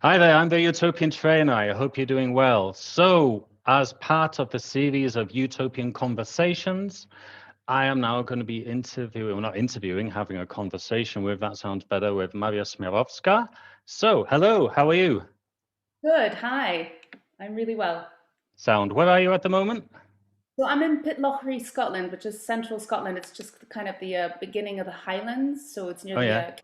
Hi there, I'm the Utopian trainer. I hope you're doing well. So, as part of the series of Utopian conversations, I am now going to be interviewing, well, not interviewing, having a conversation with, that sounds better, with Mariae Smiarowska. So, hello, how are you? Good. Hi. I'm really well. Sound, where are you at the moment? So I'm in Pitlochry, Scotland, which is central Scotland. It's just kind of the beginning of the Highlands, so it's near Oh, the yeah.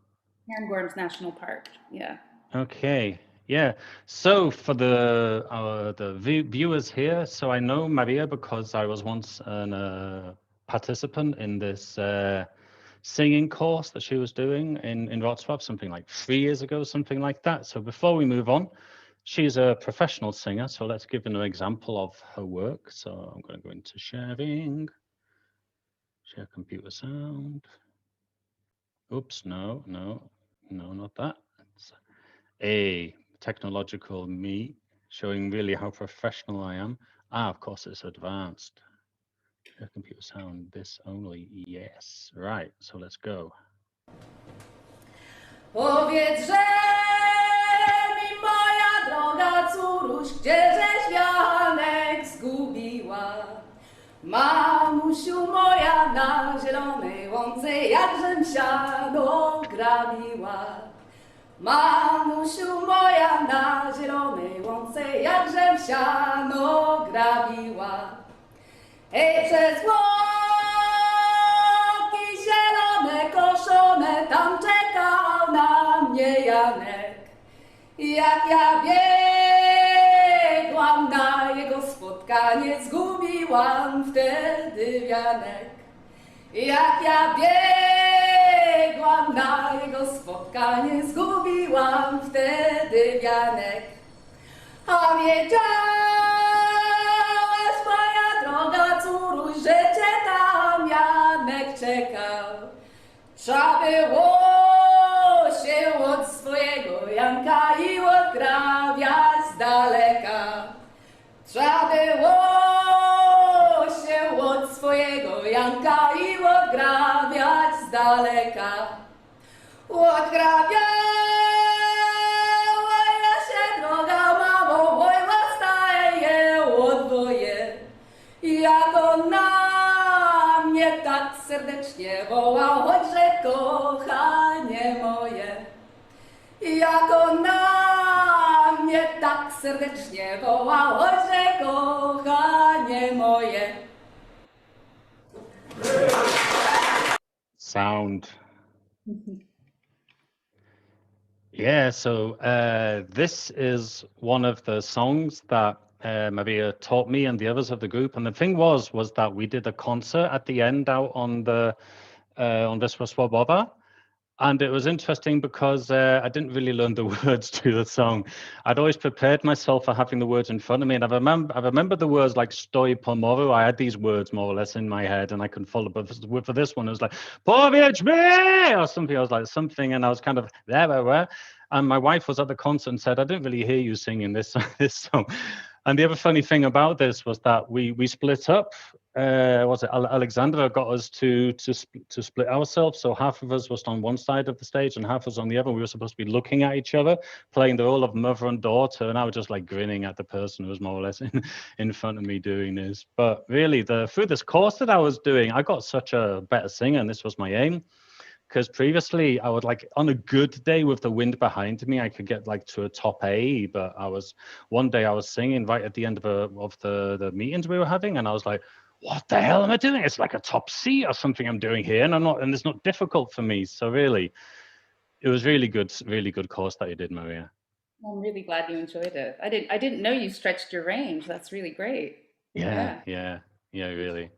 Cairngorms National Park. Yeah. Okay, yeah. So for the viewers here, so I know Maria because I was once an participant in this singing course that she was doing in Wrocław, something like 3 years ago, something like that. So before we move on, she's a professional singer, so let's give an example of her work. So I'm going to go into sharing, share computer sound. Oops, no, not that. It's a technological me showing really how professional I am. Of course, it's advanced. Share computer sound, this only, yes. Right, so let's go. Powiedz, że mi moja droga córuś, gdzieżeś wianek zgubiła. Mamusiu moja na zielonej łące, jakżem siano grabiła. Mamusiu moja na zielonej łące, jakżem siano grabiła. Ej, przez łąki zielone, koszone, tam czekał na mnie Janek. Jak ja biegłam na jego spotkanie, zgubiłam wtedy wianek. Jak ja biegłam na jego spotkanie, zgubiłam wtedy wianek. A wiedziałaś, moja droga córuś, że cię tam Janek czekał. Trzeba było się od swojego Janka i odgrawiać z daleka. Trzeba było się od swojego Janka i odgrawiać z daleka. Odgrawiała się droga mamo, bojła staje odwoje. Jak on na mnie tak serdecznie wołał, choćże kochanie moje. Jak on na mnie tak serdecznie wołał, choćże kochanie moje. Sound. Yeah, so this is one of the songs that Maria taught me and the others of the group. And the thing was that we did a concert at the end out on the on Wisła Sławowa. And it was interesting because I didn't really learn the words to the song. I'd always prepared myself for having the words in front of me. And I remember the words like stoi pomoru. I had these words more or less in my head and I could follow. But for this one, it was like, powiedz mi, or something. I was like something. And I was kind of there. And my wife was at the concert and said, I didn't really hear you singing this, this song. And the other funny thing about this was that we split up. Was it Alexandra got us to split ourselves? So half of us was on one side of the stage and half was on the other. We were supposed to be looking at each other, playing the role of mother and daughter, and I was just like grinning at the person who was more or less in front of me doing this. But really, through this course that I was doing, I got such a better singer, and this was my aim. Because previously I would like on a good day with the wind behind me, I could get like to a top A, but one day I was singing right at the end of the meetings we were having, and I was like, what the hell am I doing? It's like a top C or something I'm doing here, and it's not difficult for me. So really, it was really good course that you did, Maria. I'm really glad you enjoyed it. I didn't know you stretched your range. That's really great. Yeah, Yeah. really.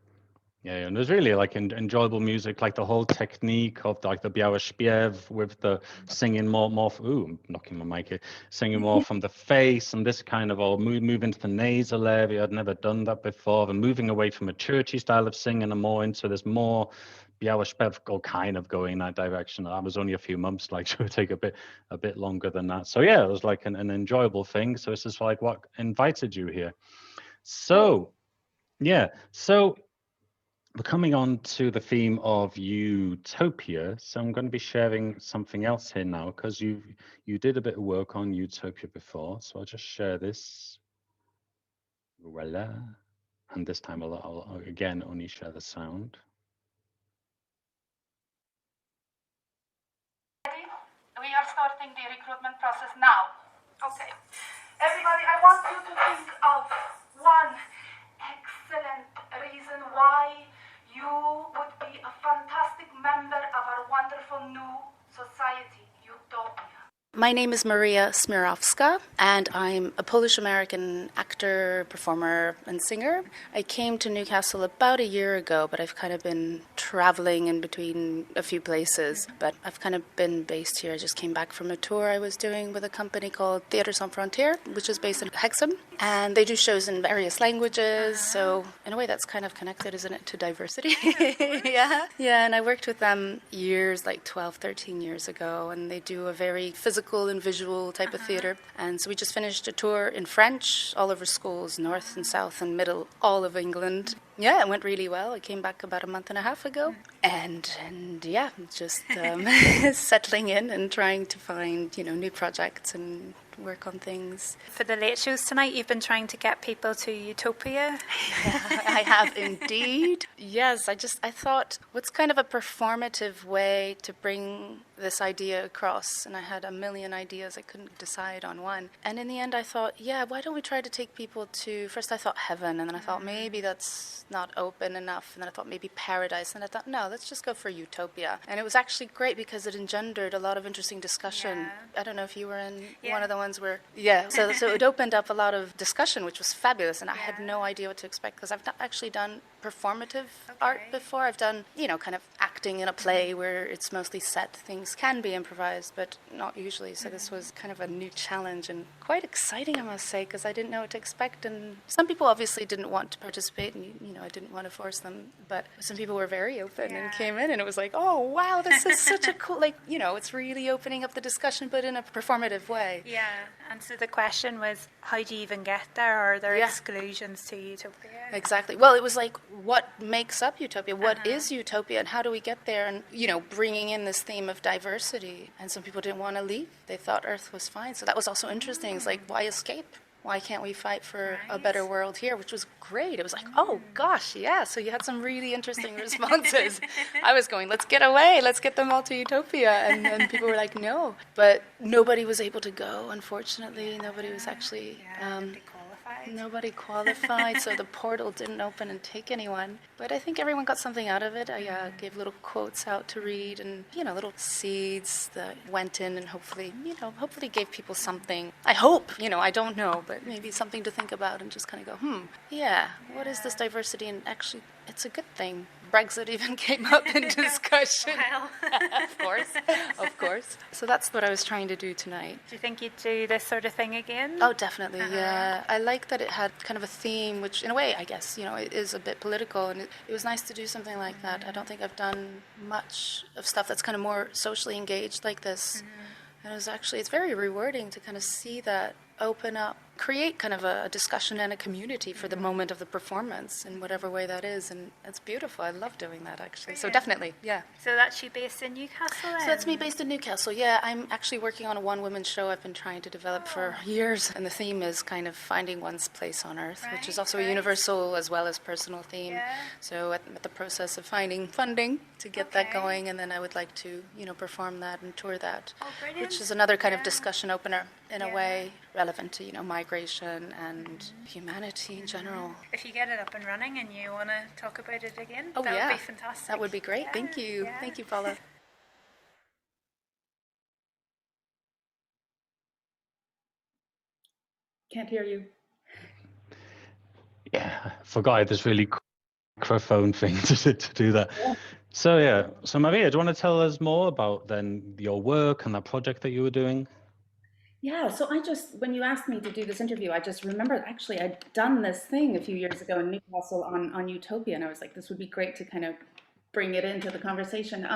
Yeah, and there's really like enjoyable music, like the whole technique of like the białe śpiew with the singing more. Ooh, I'm knocking my mic here. Singing more from the face and this kind of all move into the nasal area. I'd never done that before. And moving away from a churchy style of singing and more into this more białe śpiew, or kind of going in that direction. I was only a few months, like, so it would take a bit longer than that. So yeah, it was like an enjoyable thing. So it's just like what invited you here. So yeah, so we're coming on to the theme of utopia, so I'm going to be sharing something else here now because you did a bit of work on utopia before, so I'll just share this. Voila. And this time I'll again only share the sound. We are starting the recruitment process now. Okay. Everybody, I want you to think of one excellent reason why you would be a fantastic member of our wonderful new society, Utopia. My name is Mariae Smiarowska, and I'm a Polish-American actor, performer, and singer. I came to Newcastle about a year ago, but I've kind of been traveling in between a few places. But I've kind of been based here. I just came back from a tour I was doing with a company called Theatre Sans Frontières, which is based in Hexham. And they do shows in various languages, so in a way that's kind of connected, isn't it, to diversity? Yeah, and I worked with them years, like 12, 13 years ago, and they do a very physical and visual type of theatre. And so we just finished a tour in French, all over schools, north and south and middle, all of England. Yeah, it went really well. I came back about a month and a half ago, and yeah, just settling in and trying to find, new projects and work on things. For the late shows tonight, you've been trying to get people to Utopia. I have indeed. Yes, I thought, what's kind of a performative way to bring this idea across? And I had a million ideas. I couldn't decide on one. And in the end, I thought, why don't we try to take people to, first I thought heaven, and then I thought maybe that's not open enough. And then I thought maybe paradise. And I thought, no, let's just go for Utopia. And it was actually great because it engendered a lot of interesting discussion. Yeah. I don't know if you were in one of the ones where, so it opened up a lot of discussion, which was fabulous. And I had no idea what to expect because I've not actually done performative art before. I've done, kind of acting in a play where it's mostly set. Things can be improvised, but not usually. So this was kind of a new challenge and quite exciting, I must say, because I didn't know what to expect. And some people obviously didn't want to participate, and I didn't want to force them. But some people were very open and came in, and it was like, oh wow, this is such a cool, it's really opening up the discussion, but in a performative way. Yeah. And so the question was, how do you even get there? Are there exclusions to Utopia? Exactly. Well, it was like, what makes up Utopia? What is Utopia, and how do we get there? And, bringing in this theme of diversity. And some people didn't want to leave. They thought Earth was fine. So that was also interesting. It's like, why escape? Why can't we fight for a better world here? Which was great. It was like, oh, gosh, yeah. So you had some really interesting responses. I was going, let's get away. Let's get them all to Utopia. And people were like, no. But nobody was able to go, unfortunately. Nobody was actually... Nobody qualified, so the portal didn't open and take anyone. But I think everyone got something out of it. I gave little quotes out to read and, little seeds that went in and hopefully gave people something. I hope, I don't know, but maybe something to think about and just kind of go, what is this diversity? And actually, it's a good thing. Brexit even came up in discussion. Of course. So that's what I was trying to do tonight. Do you think you'd do this sort of thing again? Oh, definitely, yeah. I like that it had kind of a theme, which in a way, I guess, it is a bit political, and it was nice to do something like that. I don't think I've done much of stuff that's kind of more socially engaged like this. And it's very rewarding to kind of see that open up, create kind of a discussion and a community for the moment of the performance in whatever way that is. And it's beautiful. I love doing that, actually. So definitely, yeah. So that's you based in Newcastle then? So that's me based in Newcastle, yeah. I'm actually working on a one-woman show I've been trying to develop for years. And the theme is kind of finding one's place on Earth, which is also a universal as well as personal theme. Yeah. So at the process of finding funding to get that going, and then I would like to, perform that and tour that, which is another kind of discussion opener in a way relevant to, migration and humanity in general. If you get it up and running and you want to talk about it again, that would be fantastic. That would be great. Thank you. Yeah. Thank you, Paula. Can't hear you. Yeah, I forgot I had this really microphone thing to do that. Yeah. So Maria, do you want to tell us more about then your work and that project that you were doing? Yeah, so when you asked me to do this interview, I just remembered actually I'd done this thing a few years ago in Newcastle on Utopia, and I was like, this would be great to kind of bring it into the conversation.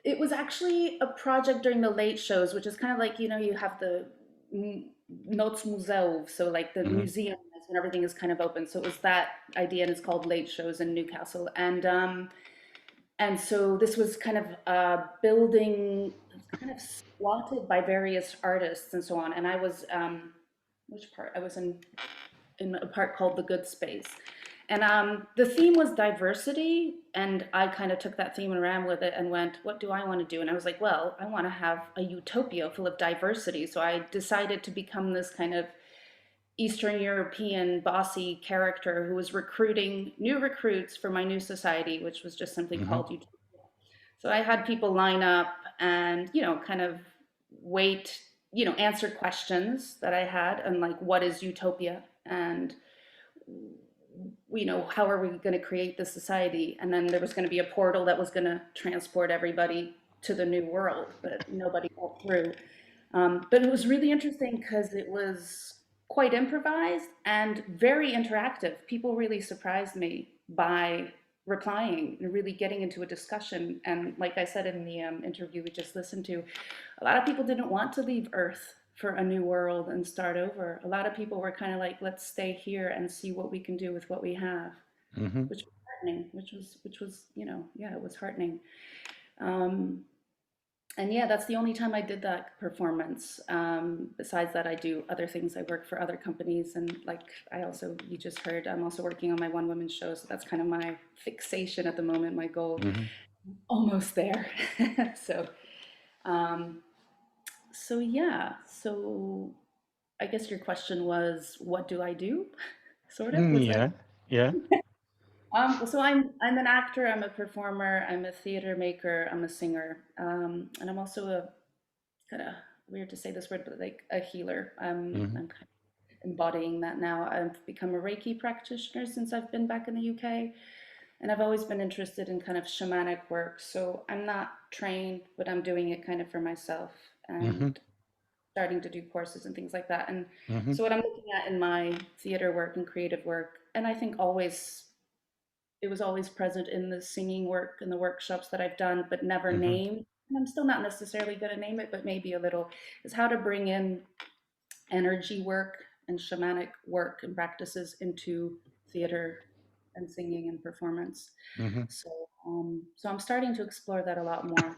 It was actually a project during the late shows, which is kind of like, you have the Noc Muzeów, so like the museum, as when everything is kind of open. So it was that idea, and it's called Late Shows in Newcastle. And so this was kind of building, kind of slotted by various artists and so on. And I was, which part? I was in a part called The Good Space. And the theme was diversity, and I kind of took that theme and ran with it and went, what do I want to do? And I was like, well, I want to have a utopia full of diversity. So I decided to become this kind of Eastern European bossy character who was recruiting new recruits for my new society, which was just simply called Utopia. So I had people line up and, kind of wait, answer questions that I had, and like, what is utopia? And how are we going to create this society? And then there was going to be a portal that was going to transport everybody to the new world, but nobody got through. But it was really interesting because it was quite improvised and very interactive. People really surprised me by replying and really getting into a discussion. And like I said in the interview we just listened to, a lot of people didn't want to leave Earth for a new world and start over. A lot of people were kind of like, let's stay here and see what we can do with what we have, which was heartening, which was, it was heartening. And yeah, that's the only time I did that performance. Besides that, I do other things. I work for other companies, and like you just heard, I'm also working on my one-woman show. So that's kind of my fixation at the moment, my goal. Almost there. So yeah. So I guess your question was, what do I do? Sort of. Yeah. So I'm an actor, I'm a performer, I'm a theater maker, I'm a singer, and I'm also a kind of weird to say this word, but like a healer. I'm kind of embodying that now. I've become a Reiki practitioner since I've been back in the UK, and I've always been interested in kind of shamanic work. So I'm not trained, but I'm doing it kind of for myself and starting to do courses and things like that. And so what I'm looking at in my theater work and creative work, and I think it was always present in the singing work and the workshops that I've done, but never named. And I'm still not necessarily going to name it, but maybe a little, is how to bring in energy work and shamanic work and practices into theater and singing and performance. So I'm starting to explore that a lot more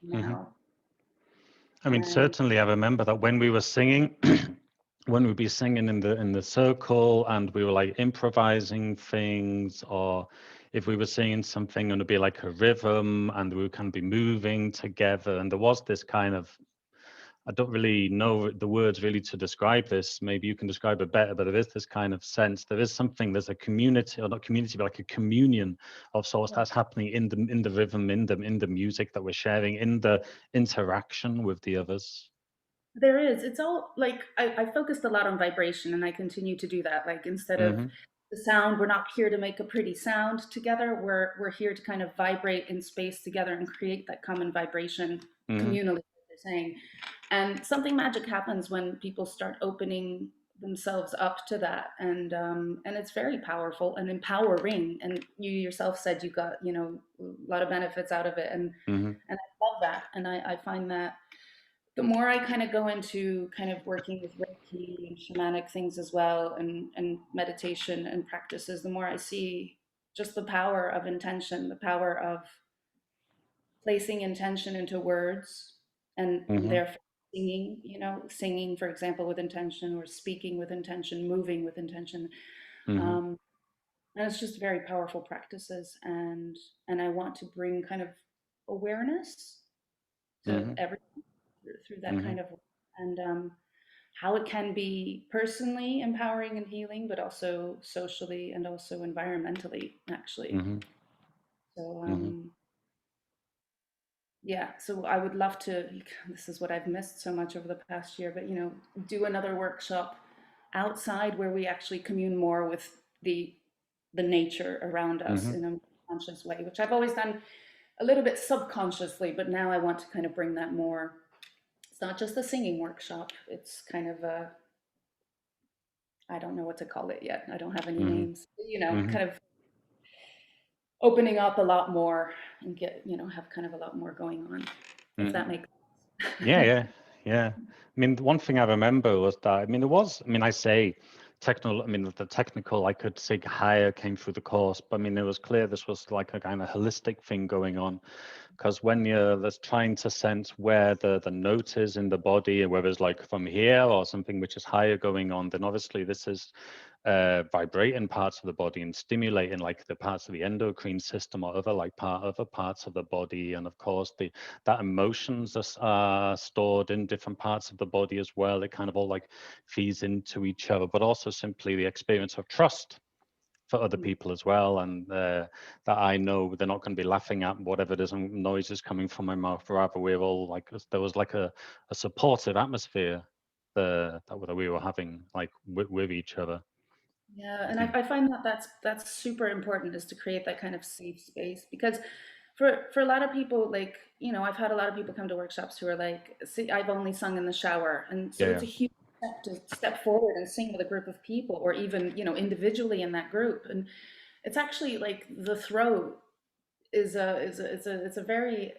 now. I mean, certainly I remember that when we were singing, when we'd be singing in the circle and we were like improvising things, or if we were singing something and it'd be like a rhythm and we would kind of be moving together, and there was this kind of, I don't really know the words really to describe this, maybe you can describe it better, but there is this kind of sense, there's a community, or not community, but like a communion of sorts that's happening in the rhythm, in the music that we're sharing, in the interaction with the others. There is. It's all like I focused a lot on vibration, and I continue to do that. Like, instead of the sound, we're not here to make a pretty sound together. We're here to kind of vibrate in space together and create that common vibration communally, as they're saying. And something magic happens when people start opening themselves up to that, and it's very powerful and empowering. And you yourself said you got a lot of benefits out of it, and I love that. And I find that the more I kind of go into kind of working with Reiki and shamanic things as well, and meditation and practices, the more I see just the power of intention, the power of placing intention into words, and therefore singing, for example, with intention, or speaking with intention, moving with intention. And it's just very powerful practices. And I want to bring kind of awareness to everyone through that kind of work, and how it can be personally empowering and healing, but also socially and also environmentally, actually. So yeah, so I would love to, this is what I've missed so much over the past year, but do another workshop outside where we actually commune more with the nature around us in a conscious way, which I've always done a little bit subconsciously, but now I want to kind of bring that more. It's not just a singing workshop. It's kind of I don't know what to call it yet. I don't have any names. Kind of opening up a lot more and have kind of a lot more going on. If that makes sense. Yeah. I mean, one thing I remember was that, I say the technical, I could say higher came through the course, but I mean, it was clear this was like a kind of holistic thing going on. Because when you're trying to sense where the note is in the body, whether it's like from here or something which is higher going on, then obviously this is vibrating parts of the body and stimulating like the parts of the endocrine system or other parts of the body. And of course, that emotions are stored in different parts of the body as well. It kind of all like feeds into each other, but also simply the experience of trust for other people as well, and that I know they're not going to be laughing at whatever it is noise is coming from my mouth. Rather, we're all like, there was like a supportive atmosphere that we were having like with each other. Yeah, and I find that that's super important, is to create that kind of safe space, because for a lot of people, like, I've had a lot of people come to workshops who are like, see, I've only sung in the shower, and so it's a huge step to step forward and sing with a group of people, or even individually in that group. And it's actually like the throat is a very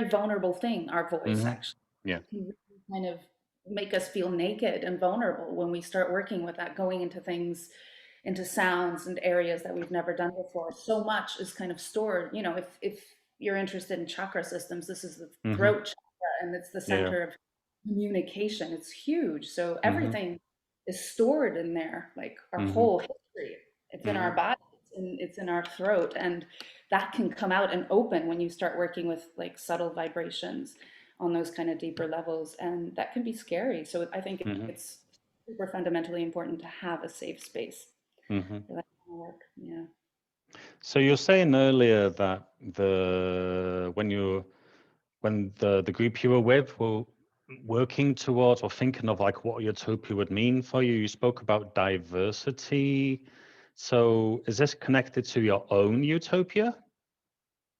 vulnerable thing. Our voice actually Yeah. can really kind of make us feel naked and vulnerable when we start working with that, going into things, into sounds and areas that we've never done before. So much is kind of stored. If you're interested in chakra systems, this is the throat chakra, and it's the center of communication. It's huge. So everything is stored in there, like our whole history. It's in our body, it's in our throat, and that can come out and open when you start working with like subtle vibrations on those kind of deeper levels, and that can be scary. So I think it's super fundamentally important to have a safe space for that kind of work. Yeah. So you're saying earlier that when the group you were with were working towards or thinking of like what utopia would mean for you, you spoke about diversity. So is this connected to your own utopia,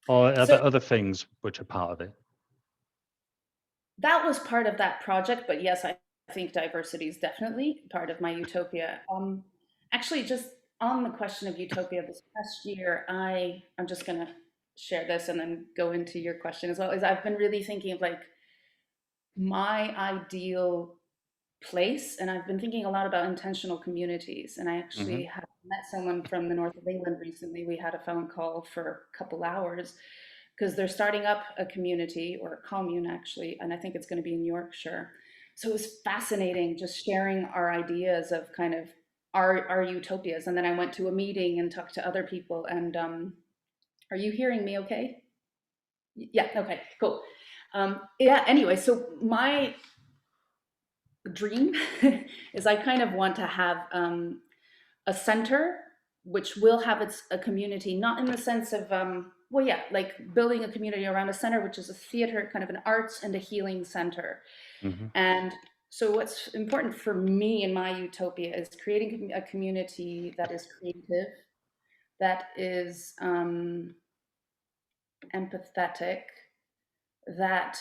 or are there other things which are part of it? That was part of that project, but yes, I think diversity is definitely part of my utopia. Actually, just on the question of utopia, this past year, I'm just gonna share this and then go into your question as well. Is I've been really thinking of like my ideal place, and I've been thinking a lot about intentional communities. And I actually have met someone from the north of England recently. We had a phone call for a couple hours because they're starting up a community, or a commune actually, and I think it's going to be in Yorkshire. So it was fascinating just sharing our ideas of kind of our utopias. And then I went to a meeting and talked to other people. And are you hearing me okay? Yeah, okay, cool. Yeah, anyway, so my dream is I kind of want to have a center which will have a community, not in the sense of well, yeah, like building a community around a center, which is a theater, kind of an arts and a healing center. And so what's important for me in my utopia is creating a community that is creative, that is empathetic, that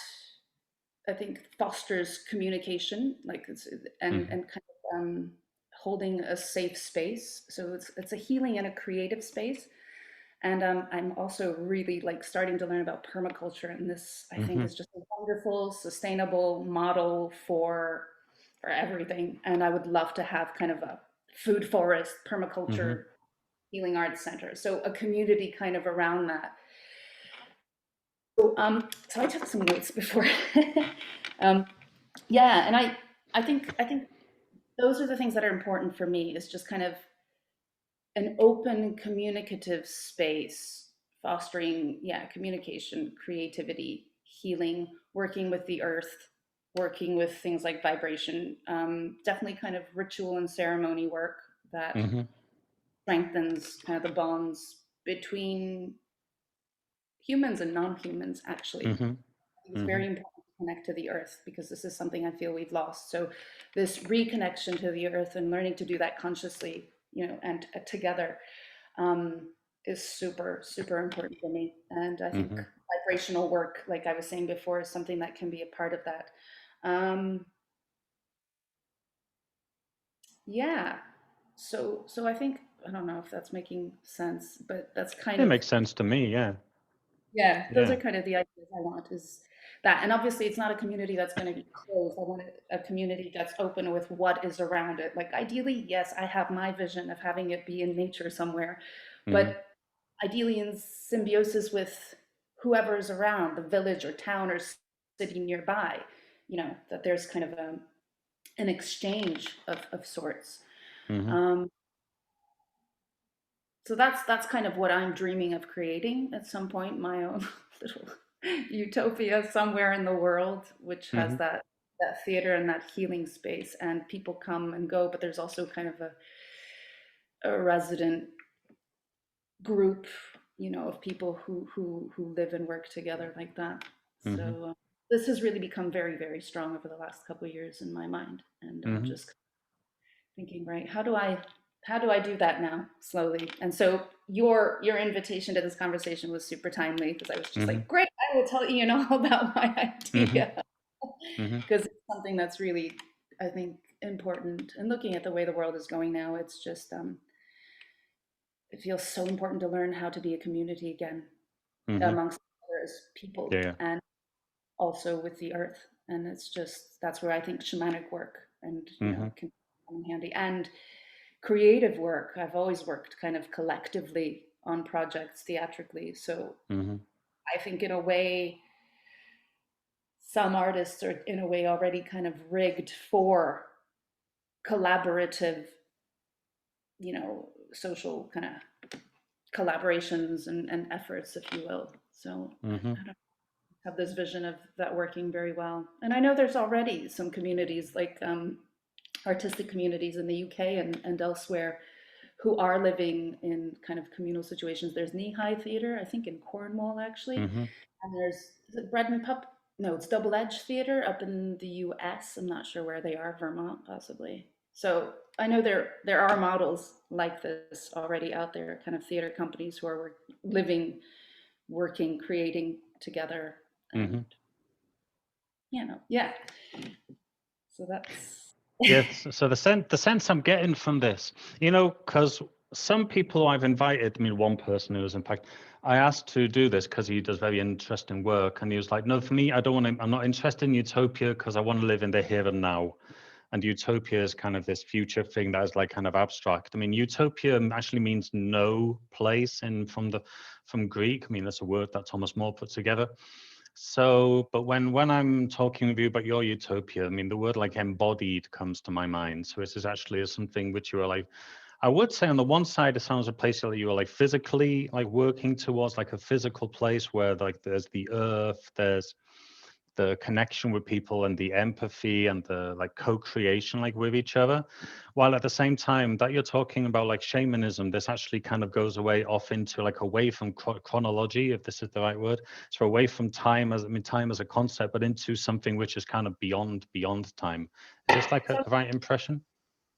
I think fosters communication, like and kind of holding a safe space. So it's a healing and a creative space. And I'm also really like starting to learn about permaculture, and this I think is just a wonderful, sustainable model for everything. And I would love to have kind of a food forest, permaculture, healing arts center. So a community kind of around that. So I took some notes before. Yeah, and I think those are the things that are important for me, is just kind of an open communicative space, fostering, yeah, communication, creativity, healing, working with the earth, working with things like vibration, definitely kind of ritual and ceremony work that strengthens kind of the bonds between humans and non-humans, actually. It's very important to connect to the earth, because this is something I feel we've lost. So this reconnection to the earth and learning to do that consciously, and together, is super, super important for me. And I think vibrational work, like I was saying before, is something that can be a part of that. Yeah. So I think, I don't know if that's making sense, but that's kind of. It makes sense to me, yeah. Yeah, those are kind of the ideas I want. Is that. And obviously it's not a community that's going to be closed. I want a community that's open with what is around it. Like ideally, yes, I have my vision of having it be in nature somewhere, but ideally in symbiosis with whoever's around, the village or town or city nearby, that there's kind of an exchange of sorts. So that's kind of what I'm dreaming of creating at some point, my own little utopia somewhere in the world, which has that theater and that healing space, and people come and go, but there's also kind of a resident group, of people who live and work together like that. So this has really become very, very strong over the last couple of years in my mind, and I'm just thinking, right, how do I do that now slowly? And so your invitation to this conversation was super timely, because I was just like, great, I will tell you all about my idea, because it's something that's really, I think, important. And looking at the way the world is going now, it's just it feels so important to learn how to be a community again, amongst others people, and also with the earth. And that's where I think shamanic work and can come in handy, and creative work. I've always worked kind of collectively on projects theatrically, so I think in a way some artists are in a way already kind of rigged for collaborative, social kind of collaborations and efforts, if you will. So I don't have this vision of that working very well. And I know there's already some communities, like artistic communities in the UK and elsewhere, who are living in kind of communal situations. There's Knee-High Theatre, I think in Cornwall actually, and there's, is it Bread and Pup? No, it's Double Edge Theatre up in the US. I'm not sure where they are, Vermont possibly. So I know there are models like this already out there, kind of theater companies who are living, working, creating together. And, so that's... Yes. So the sense I'm getting from this, because some people I've invited, one person who was in fact, I asked to do this because he does very interesting work, and he was like, no, for me, I'm not interested in utopia because I want to live in the here and now. And utopia is kind of this future thing that is like kind of abstract. Utopia actually means no place from Greek. That's a word that Thomas More put together. So, but when I'm talking with you about your utopia, the word like embodied comes to my mind. So this is actually something which you are like, I would say on the one side, it sounds a place that you are like physically like working towards, like a physical place where like there's the earth, there's the connection with people and the empathy and the like co-creation like with each other, while at the same time that you're talking about like shamanism, this actually kind of goes off into like away from chronology, if this is the right word, so away from time as time as a concept, but into something which is kind of beyond time. Is this like the right impression?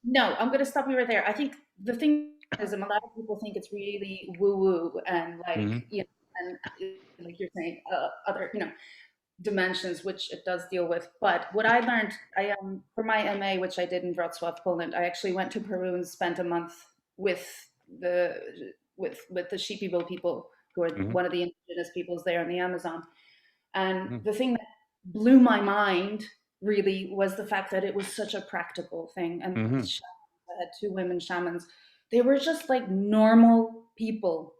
No, I'm going to stop you right there. I think the thing is, a lot of people think it's really woo-woo and like, and like you're saying, other, dimensions, which it does deal with. But what I learned, for my MA, which I did in Wrocław, Poland, I actually went to Peru and spent a month with the Shipibo people, who are one of the indigenous peoples there in the Amazon. And the thing that blew my mind really was the fact that it was such a practical thing. And I had 2 women shamans. They were just like normal people.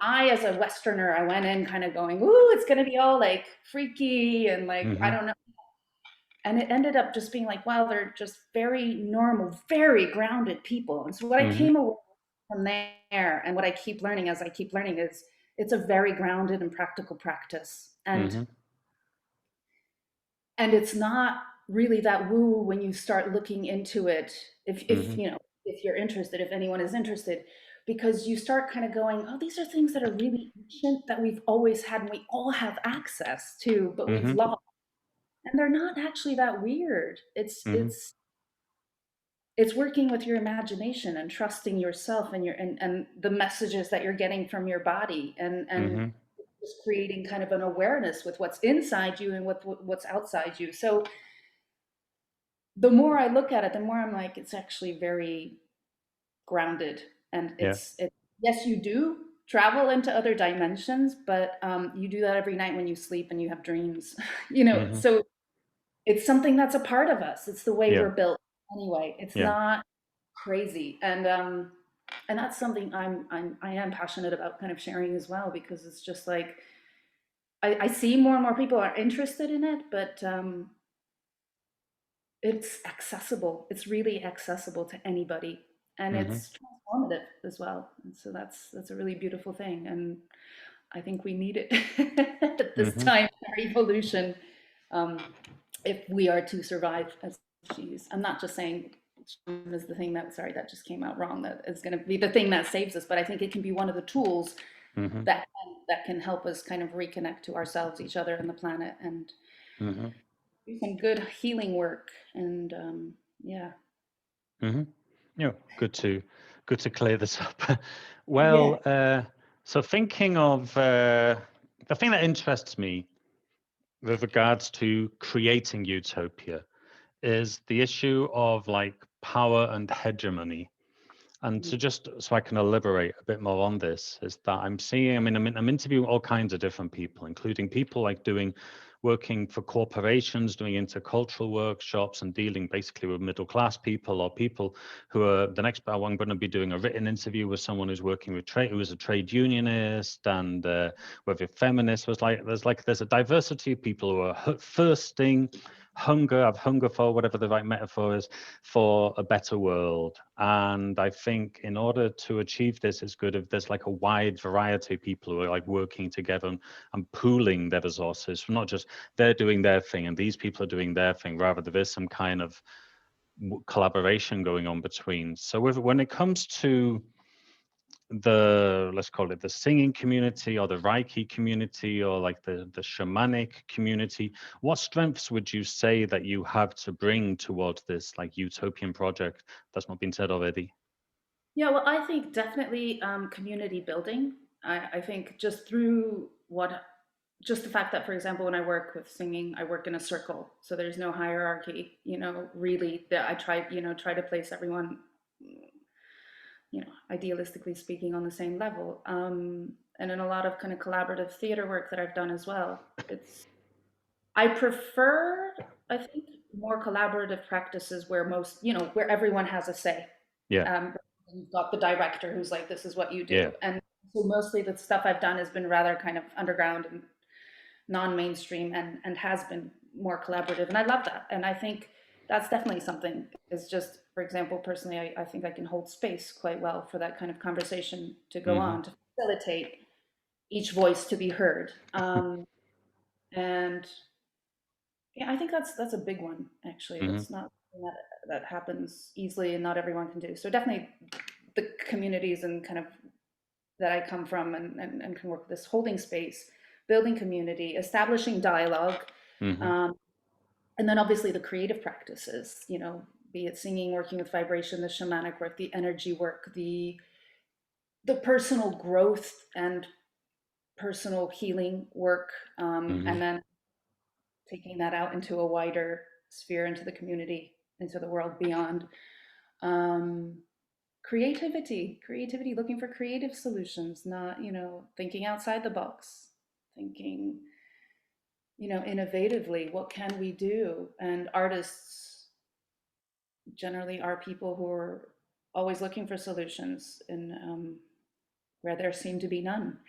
I, as a Westerner, I went in kind of going, ooh, it's going to be all like freaky and like, I don't know. And it ended up just being like, wow, they're just very normal, very grounded people. And so what I came away from there, and what I keep learning as I keep learning, is it's a very grounded and practical practice. And it's not really that woo when you start looking into it, if you're interested, if anyone is interested, because you start kind of going, oh, these are things that are really ancient that we've always had and we all have access to, but we've lost. And they're not actually that weird. It's working with your imagination and trusting yourself and and the messages that you're getting from your body, and just creating kind of an awareness with what's inside you and what's outside you. So the more I look at it, the more I'm like, it's actually very grounded. And it's yes, you do travel into other dimensions, but you do that every night when you sleep and you have dreams, you know. Mm-hmm. So it's something that's a part of us. It's the way Yeah. we're built anyway. It's Yeah. not crazy, and that's something I am passionate about kind of sharing as well, because it's just like I see more and more people are interested in it, but it's accessible. It's really accessible to anybody, and Mm-hmm. it's transformative as well. And so that's a really beautiful thing, and I think we need it at this Mm-hmm. time in our evolution, if we are to survive as species. I'm not just saying shamanism is the thing that, sorry, that just came out wrong, that is going to be the thing that saves us, but I think it can be one of the tools Mm-hmm. that can help us kind of reconnect to ourselves, each other, and the planet, and Mm-hmm. do some good healing work. And yeah. Mm-hmm. Yeah, good to clear this up. Well, so thinking of the thing that interests me with regards to creating utopia is the issue of like power and hegemony. And to just so I can elaborate a bit more on this is that I'm seeing, I mean, I'm interviewing all kinds of different people, including people like working for corporations, doing intercultural workshops and dealing basically with middle class people, or people who are the next, I'm going to be doing a written interview with someone who's working with who is a trade unionist, and whether feminist was like, there's a diversity of people who are thirsting, have hunger for whatever the right metaphor is, for a better world. And I think in order to achieve this, it's good if there's like a wide variety of people who are like working together and pooling their resources, not just they're doing their thing and these people are doing their thing, rather there is some kind of collaboration going on between. So when it comes to let's call it the singing community or the Reiki community or like the shamanic community, what strengths would you say that you have to bring towards this like utopian project that's not been said already? Yeah, well, I think definitely community building. I think just through just the fact that, for example, when I work with singing, I work in a circle, so there's no hierarchy. You know, really, that I try to place everyone, idealistically speaking, on the same level. And in a lot of kind of collaborative theater work that I've done as well, I prefer, I think, more collaborative practices where where everyone has a say. Yeah. You've got the director who's like, this is what you do. Yeah. And so mostly the stuff I've done has been rather kind of underground and non-mainstream, and has been more collaborative. And I love that. And I think that's definitely something, is just, for example, personally, I think I can hold space quite well for that kind of conversation to go on, to facilitate each voice to be heard. And yeah, I think that's a big one, actually. That's not something that happens easily and not everyone can do. So definitely the communities and kind of that I come from and can work with this, holding space, building community, establishing dialogue, and then obviously the creative practices, be it singing, working with vibration, the shamanic work, the energy work, the personal growth and personal healing work, and then taking that out into a wider sphere, into the community, into the world beyond. Creativity, looking for creative solutions, not, thinking outside the box, thinking, innovatively, what can we do? And artists generally are people who are always looking for solutions, and where there seem to be none,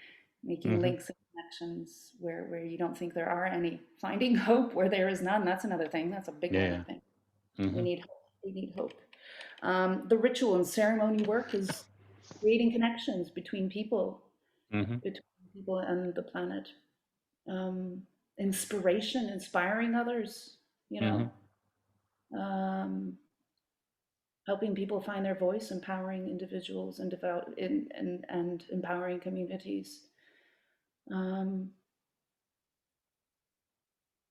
making links and connections where you don't think there are any, finding hope where there is none. That's another thing. That's a big one, I think. We need hope. We need hope. The ritual and ceremony work is creating connections between people, and the planet. Inspiration, inspiring others, helping people find their voice, empowering individuals, and and empowering communities.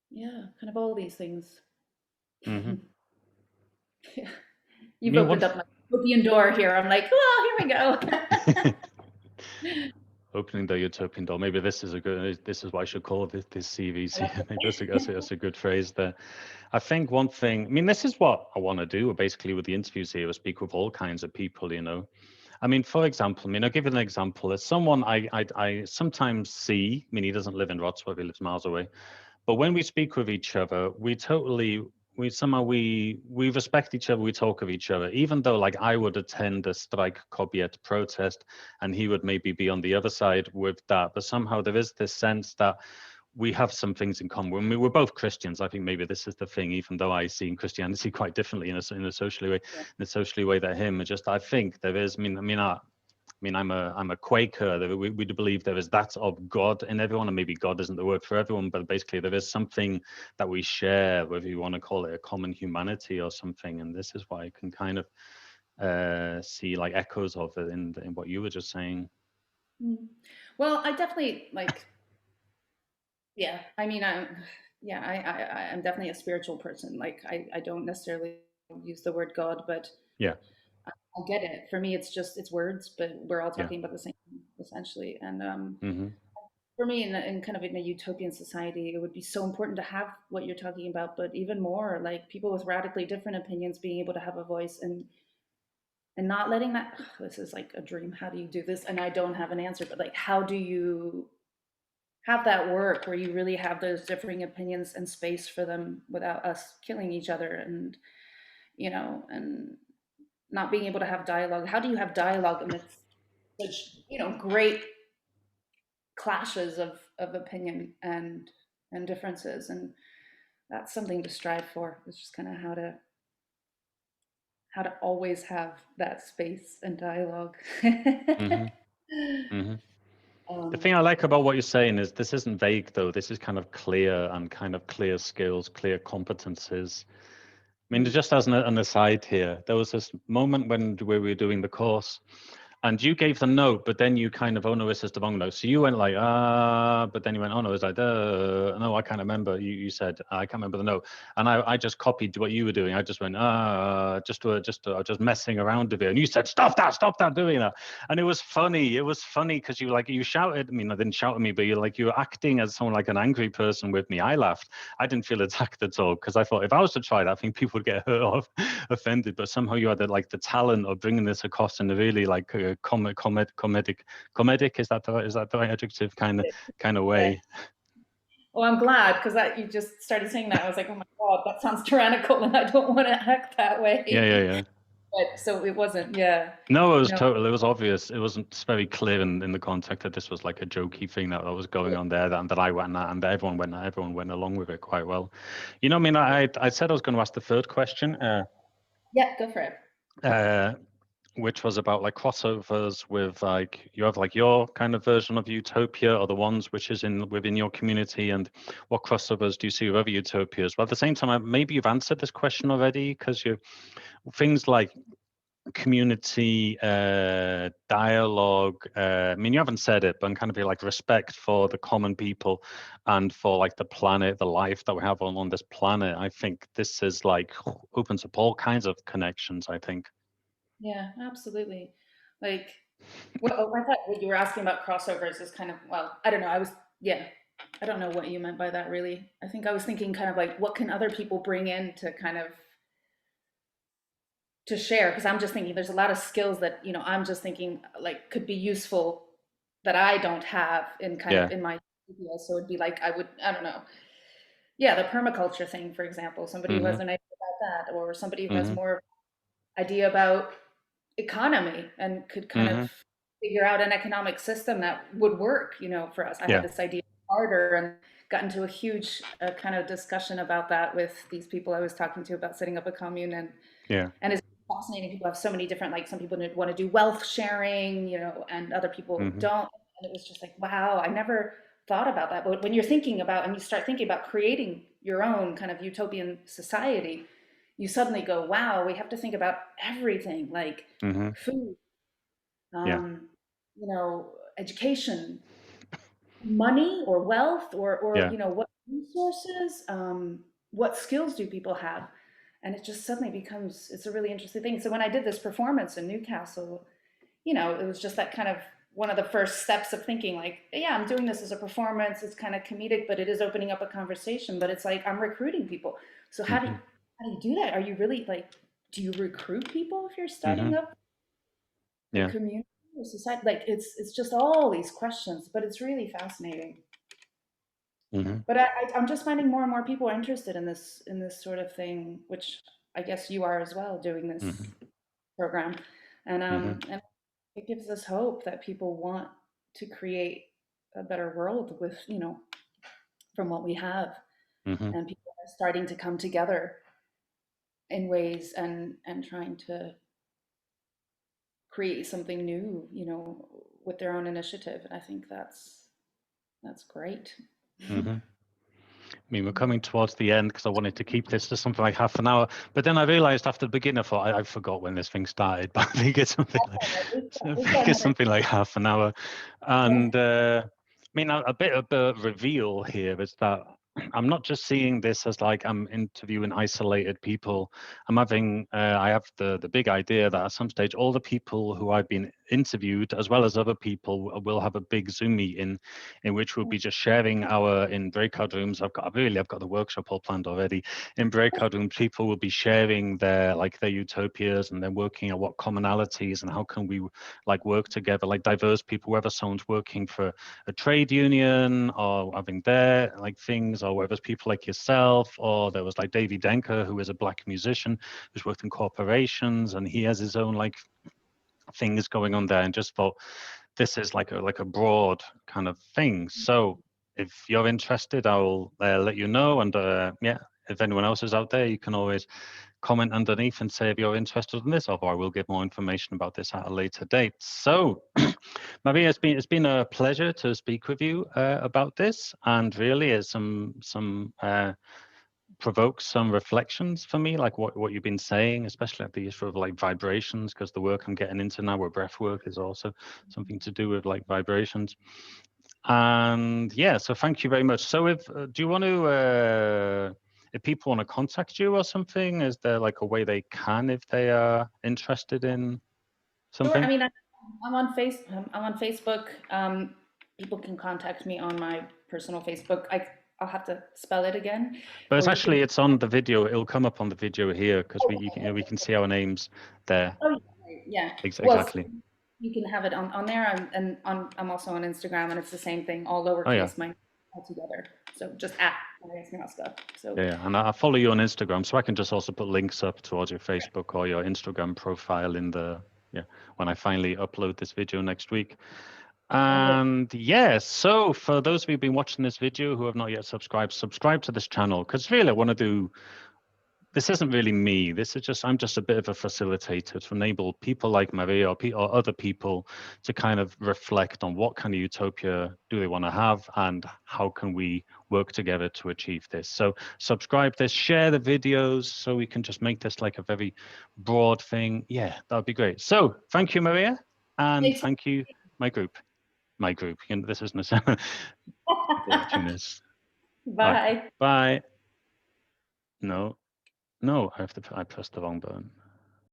Yeah, kind of all these things. Yeah. You've opened up my utopian door here. I'm like, well, here we go. Opening the utopian door. Maybe this is what I should call this CVC. Maybe that's a good phrase there. I think one thing, I mean, this is what I want to do basically with the interviews here, I speak with all kinds of people, I mean, for example, I mean, I'll give you an example. As someone I sometimes see, I mean, he doesn't live in Wrocław, he lives miles away. But when we speak with each other, we somehow we respect each other, we talk of each other, even though like I would attend a strike Kobiet protest and he would maybe be on the other side with that. But somehow there is this sense that we have some things in common. I mean, we're both Christians. I think maybe this is the thing, even though I see Christianity quite differently in a socially way, in a socially way that him. Just I think there is. I mean, I'm a Quaker. We do believe there is that of God in everyone, and maybe God isn't the word for everyone, but basically there is something that we share, whether you want to call it a common humanity or something. And this is why I can kind of see like echoes of it in what you were just saying. Well, I definitely like, yeah, I mean, I'm definitely a spiritual person. Like, I don't necessarily use the word God, but Yeah. I get it. For me, it's words, but we're all Yeah. talking about the same thing, essentially. And Mm-hmm. for me, in kind of in a utopian society, it would be so important to have what you're talking about, but even more, like people with radically different opinions being able to have a voice and not letting that, this is like a dream. How do you do this? And I don't have an answer, but like, how do you have that work where you really have those differing opinions and space for them without us killing each other and, and not being able to have dialogue? How do you have dialogue amidst such, great clashes of opinion and differences? And that's something to strive for. It's just kind of how to always have that space and dialogue. Mm-hmm. Mm-hmm. The thing I like about what you're saying is this isn't vague, though. This is kind of clear and kind of clear skills, clear competences. I mean, just as an aside here, there was this moment when we were doing the course and you gave the note, but then you kind of, oh no, this is the wrong note. So you went like, but then you went, oh no, it's like, no, I can't remember. You said, I can't remember the note. And I just copied what you were doing. I just went, just messing around with it. And you said, stop that doing that. And it was funny. It was funny because you shouted, I mean, I didn't shout at me, but you were acting as someone like an angry person with me. I laughed. I didn't feel attacked at all because I thought if I was to try that, I think people would get hurt or offended. But somehow you had the talent of bringing this across in a really comedic, is that the right adjective kind of way? Well, I'm glad because you just started saying that. I was like, oh my God, that sounds tyrannical and I don't want to act that way. Yeah. But so it wasn't, yeah. No, it was total. It was obvious. It wasn't very clear in the context that this was like a jokey thing that was going on there, that I went at, and everyone went along with it quite well. I mean, I said I was going to ask the third question. Yeah, go for it. Which was about like crossovers with like you have like your kind of version of utopia or the ones which is within your community, and what crossovers do you see with other utopias? But at the same time, maybe you've answered this question already because things like community dialogue, I mean, you haven't said it, but I'm kind of like respect for the common people and for like the planet, the life that we have on this planet. I think this is like opens up all kinds of connections, I think. Yeah, absolutely. Like, well, I thought what you were asking about crossovers is kind of, well, I don't know. I don't know what you meant by that really. I think I was thinking kind of like, what can other people bring in to kind of to share? Because I'm just thinking there's a lot of skills that, I'm just thinking like could be useful that I don't have in kind of in my studio. So it'd be like, I don't know. Yeah, the permaculture thing, for example, somebody who has an idea about that, or somebody who has more idea about economy and could kind of figure out an economic system that would work, for us. I had this idea harder and got into a huge kind of discussion about that with these people I was talking to about setting up a commune, and it's fascinating. People have so many different, like some people want to do wealth sharing, and other people don't. And it was just like, wow, I never thought about that. But when you're thinking about, and you start thinking about creating your own kind of utopian society, you suddenly go, wow, we have to think about everything, like food, education, money or wealth, or what resources, what skills do people have? And it just suddenly becomes, it's a really interesting thing. So when I did this performance in Newcastle, it was just that kind of one of the first steps of thinking like, yeah, I'm doing this as a performance. It's kind of comedic, but it is opening up a conversation. But it's like, I'm recruiting people. So how do you do that? Are you really like, do you recruit people if you're starting up the Yeah. community, the society. Like it's just all these questions, but it's really fascinating. But I'm just finding more and more people are interested in this sort of thing, which I guess you are as well, doing this program, and it gives us hope that people want to create a better world with, from what we have, and people are starting to come together in ways and trying to create something new, with their own initiative. And I think that's great. I mean, we're coming towards the end because I wanted to keep this to something like half an hour. But then I realized after the beginning, I thought I forgot when this thing started. But I think it's something like half an hour. And I mean, a bit of a reveal here is that I'm not just seeing this as like I'm interviewing isolated people. I have the big idea that at some stage, all the people who I've been interviewed, as well as other people, will have a big Zoom meeting in which we'll be just sharing in breakout rooms. I've got the workshop all planned already. In breakout rooms, people will be sharing their utopias and then working on what commonalities and how can we like work together, like diverse people, whether someone's working for a trade union or having their like things, or whether it's people like yourself, or there was like David Denker, who is a Black musician who's worked in corporations and he has his own like things going on there, and just thought this is like a broad kind of thing. So if you're interested, I'll let you know. And if anyone else is out there, you can always comment underneath and say if you're interested in this, or I will give more information about this at a later date. So Maria, it's been a pleasure to speak with you about this, and really is some provokes some reflections for me, like what you've been saying, especially at the issue of like vibrations, because the work I'm getting into now with breath work is also something to do with like vibrations. And yeah, so thank you very much. So if do you want to if people want to contact you or something, is there like a way they can if they are interested in something? Sure. I mean, I'm on Facebook. People can contact me on my personal Facebook. I'll have to spell it again. But it's Or you actually can, it's on the video. It'll come up on the video here because we can see our names there. oh yeah. Well, Exactly. you can have it on there, and I'm also on Instagram, and it's the same thing, all Oh yeah. lowercase, my all together. So just at Mariae Smiarowska. So Yeah, and I follow you on Instagram, so I can just also put links up towards your Facebook or your Instagram profile in the when I finally upload this video next week. And yeah, so for those of you who've been watching this video who have not yet subscribed, subscribe to this channel, because really I want to do. This isn't really me. I'm just a bit of a facilitator to enable people like Maria or other people to kind of reflect on what kind of utopia do they want to have and how can we work together to achieve this. So subscribe this, share the videos so we can just make this like a very broad thing. Yeah, that would be great. So thank you, Maria, and thank you, my group. This isn't a watching this. bye. Bye. No, I pressed the wrong button.